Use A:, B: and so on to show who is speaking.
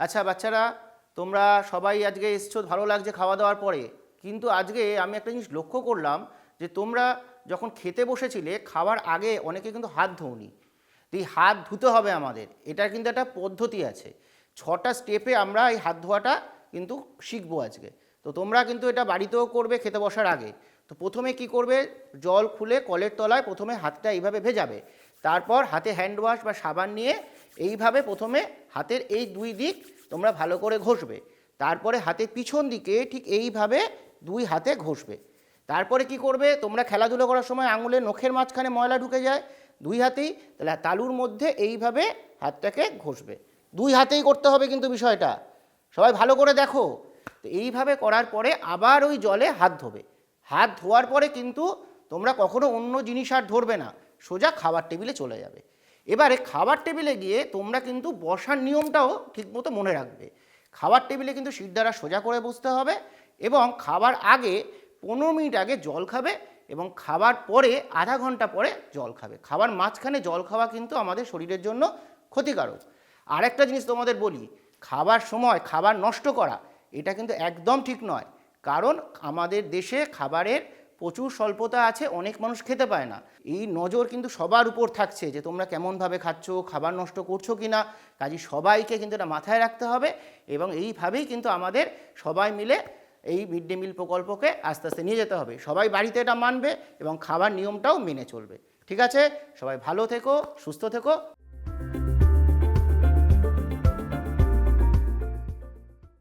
A: আচ্ছা বাচ্চারা, তোমরা সবাই আজকে এসছো, ভালো লাগছে খাওয়া দাওয়ার পরে। কিন্তু আজকে আমি একটা জিনিস লক্ষ্য করলাম যে তোমরা যখন খেতে বসেছিলে খাওয়ার আগে অনেকে কিন্তু হাত ধোওনি। তো এই হাত ধুতে হবে আমাদের, এটার কিন্তু একটা পদ্ধতি আছে। 6টা স্টেপে আমরা এই হাত ধোয়াটা কিন্তু শিখবো আজকে। তো তোমরা কিন্তু এটা বাড়িতেও করবে খেতে বসার আগে। তো প্রথমে কি করবে, জল খুলে কলের তলায় প্রথমে হাতটা এইভাবে ভেজাবে। তারপর হাতে হ্যান্ড ওয়াশ বা সাবান নিয়ে এইভাবে প্রথমে হাতের এই দুই দিক তোমরা ভালো করে ঘষবে। তারপরে হাতের পিছন দিকে ঠিক এইভাবে দুই হাতে ঘষবে। তারপরে কি করবে, তোমরা খেলাধুলো করার সময় আঙুলের নখের মাঝখানে ময়লা ঢুকে যায়, দুই হাতেই তাহলে তালুর মধ্যে এইভাবে হাতটাকে ঘষবে। দুই হাতেই করতে হবে কিন্তু বিষয়টা, সবাই ভালো করে দেখো। তো এইভাবে করার পরে আবার ওই জলে হাত ধোবে। হাত ধোয়ার পরে কিন্তু তোমরা কখনো অন্য জিনিস আর ধরবে না, সোজা খাবার টেবিলে চলে যাবে। এবারে খাবার টেবিলে গিয়ে তোমরা কিন্তু বসার নিয়মটাও ঠিকমতো মনে রাখবে। খাবার টেবিলে কিন্তু শিরদাঁড়া সোজা করে বসতে হবে এবং খাবার আগে 15 মিনিট আগে জল খাবে এবং খাবার পরে আধা ঘন্টা পরে জল খাবে। খাবার মাঝখানে জল খাওয়া কিন্তু আমাদের শরীরের জন্য ক্ষতিকারক। আরেকটা জিনিস তোমাদের বলি, খাবার সময় খাবার নষ্ট করা এটা কিন্তু একদম ঠিক নয়। কারণ আমাদের দেশে খাবারের প্রচুর স্বল্পতা আছে, অনেক মানুষ খেতে পায় না। এই নজর কিন্তু সবার উপর থাকছে যে তোমরা কেমনভাবে খাচ্ছ, খাবার নষ্ট করছো কি না। কাজে সবাইকে কিন্তু এটা মাথায় রাখতে হবে এবং এইভাবেই কিন্তু আমাদের সবাই মিলে এই মিড ডে মিল প্রকল্পকে আস্তে আস্তে নিয়ে যেতে হবে। সবাই বাড়িতে এটা মানবে এবং খাবার নিয়মটাও মেনে চলবে। ঠিক আছে, সবাই ভালো থেকো, সুস্থ থেকো,